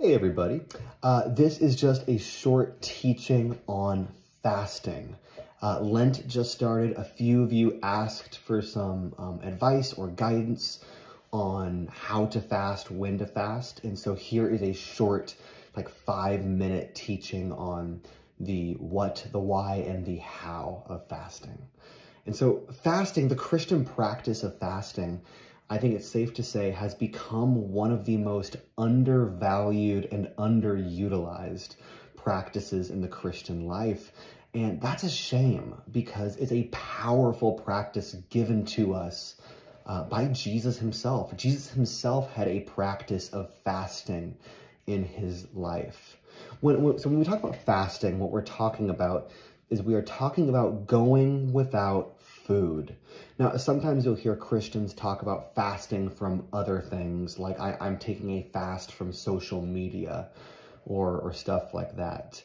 Hey everybody, this is just a short teaching on fasting. Lent just started. A few of you asked for some advice or guidance on how to fast, when to fast, and so here is a short, like 5-minute teaching on the what, the why, and the how of fasting. And so fasting, the Christian practice of fasting, I think it's safe to say, has become one of the most undervalued and underutilized practices in the Christian life. And that's a shame because it's a powerful practice given to us by Jesus himself. Jesus himself had a practice of fasting in his life. So when we talk about fasting, what we're talking about is we are talking about going without food. Now, sometimes you'll hear Christians talk about fasting from other things, like I'm taking a fast from social media or stuff like that.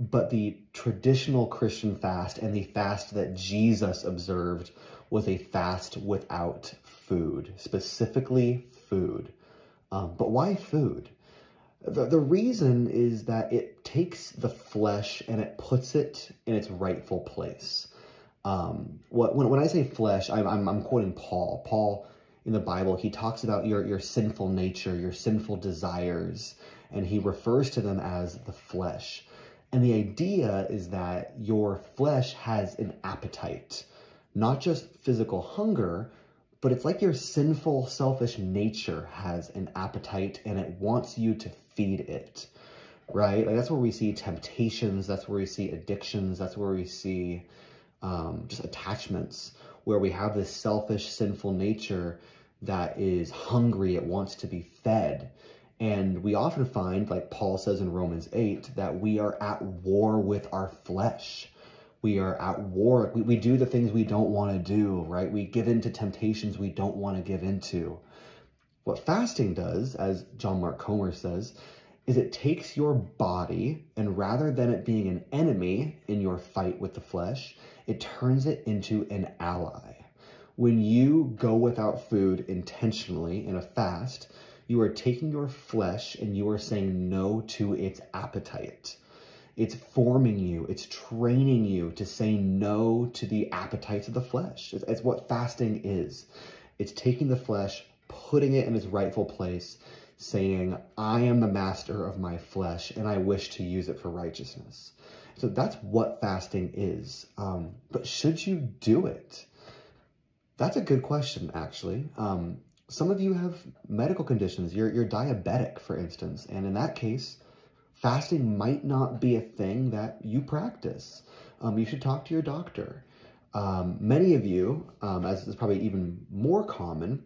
But the traditional Christian fast and the fast that Jesus observed was a fast without food, specifically food. But why food? The reason is that it takes the flesh and it puts it in its rightful place. When I say flesh, I'm quoting Paul. Paul, in the Bible, he talks about your sinful nature, your sinful desires, and he refers to them as the flesh. And the idea is that your flesh has an appetite, not just physical hunger, but it's like your sinful, selfish nature has an appetite and it wants you to feed it, right? Like that's where we see temptations, that's where we see addictions, that's where we see just attachments, where we have this selfish, sinful nature that is hungry, it wants to be fed. And we often find, like Paul says in Romans 8, that we are at war with our flesh. We are at war. We do the things we don't want to do, right? We give into temptations we don't want to give into. What fasting does, as John Mark Comer says, is it takes your body, and rather than it being an enemy in your fight with the flesh, it turns it into an ally. When you go without food intentionally in a fast, you are taking your flesh and you are saying no to its appetite. It's forming you, it's training you to say no to the appetites of the flesh. It's what fasting is. It's taking the flesh, putting it in its rightful place, saying, I am the master of my flesh and I wish to use it for righteousness. So that's what fasting is. But should you do it? That's a good question, actually. Some of you have medical conditions. You're diabetic, for instance. And in that case, fasting might not be a thing that you practice. You should talk to your doctor. Many of you, as is probably even more common,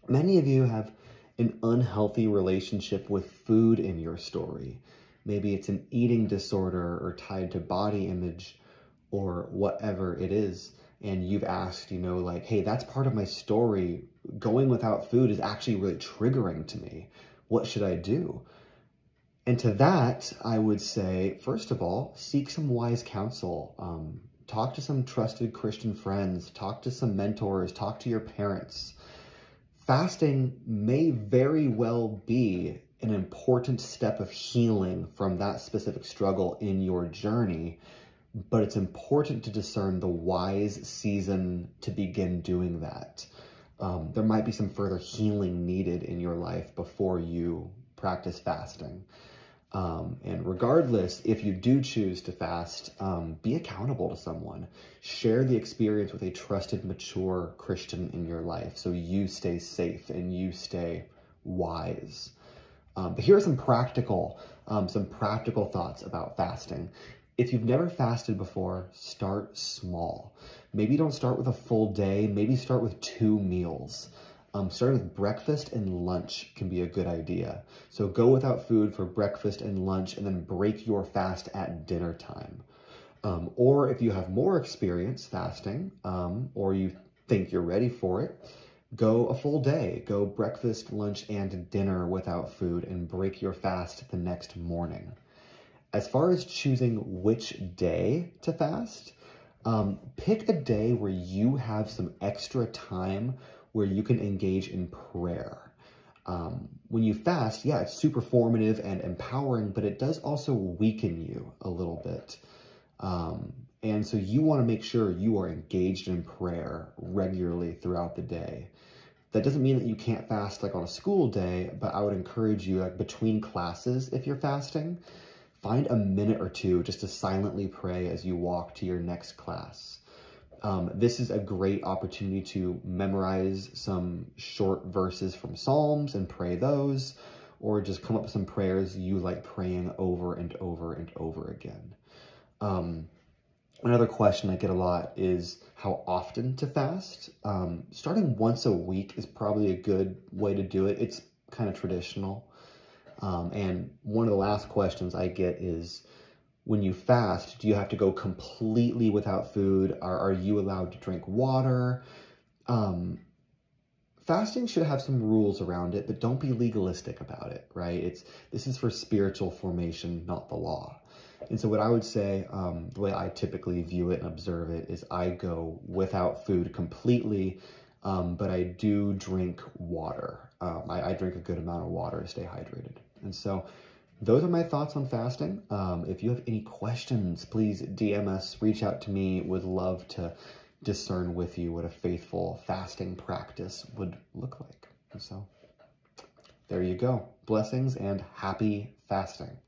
many of you have an unhealthy relationship with food in your story. Maybe it's an eating disorder or tied to body image or whatever it is. And you've asked, like, hey, that's part of my story. Going without food is actually really triggering to me. What should I do? And to that, I would say, first of all, seek some wise counsel. Talk to some trusted Christian friends. Talk to some mentors. Talk to your parents. Fasting may very well be an important step of healing from that specific struggle in your journey, but it's important to discern the wise season to begin doing that. There might be some further healing needed in your life before you practice fasting. And regardless, if you do choose to fast, be accountable to someone. Share the experience with a trusted, mature Christian in your life so you stay safe and you stay wise. But here are some practical thoughts about fasting. If you've never fasted before, start small. Maybe don't start with a full day. Maybe start with 2 meals. Starting with breakfast and lunch can be a good idea. So go without food for breakfast and lunch and then break your fast at dinner time. Or if you have more experience fasting or you think you're ready for it, go a full day. Go breakfast, lunch, and dinner without food and break your fast the next morning. As far as choosing which day to fast, pick a day where you have some extra time where you can engage in prayer. When you fast, yeah, it's super formative and empowering, but it does also weaken you a little bit. And so you want to make sure you are engaged in prayer regularly throughout the day. That doesn't mean that you can't fast like on a school day, but I would encourage you, like between classes, if you're fasting, find a minute or two just to silently pray as you walk to your next class. This is a great opportunity to memorize some short verses from Psalms and pray those, or just come up with some prayers you like praying over and over and over again. Another question I get a lot is how often to fast. Starting once a week is probably a good way to do it. It's kind of traditional. And one of the last questions I get is, when you fast, do you have to go completely without food? Are you allowed to drink water? Fasting should have some rules around it, but don't be legalistic about it, right? This is for spiritual formation, not the law. And so what I would say, the way I typically view it and observe it, is I go without food completely, but I do drink water. I drink a good amount of water to stay hydrated. And so those are my thoughts on fasting. If you have any questions, please DM us, reach out to me. Would love to discern with you what a faithful fasting practice would look like. And so there you go. Blessings and happy fasting.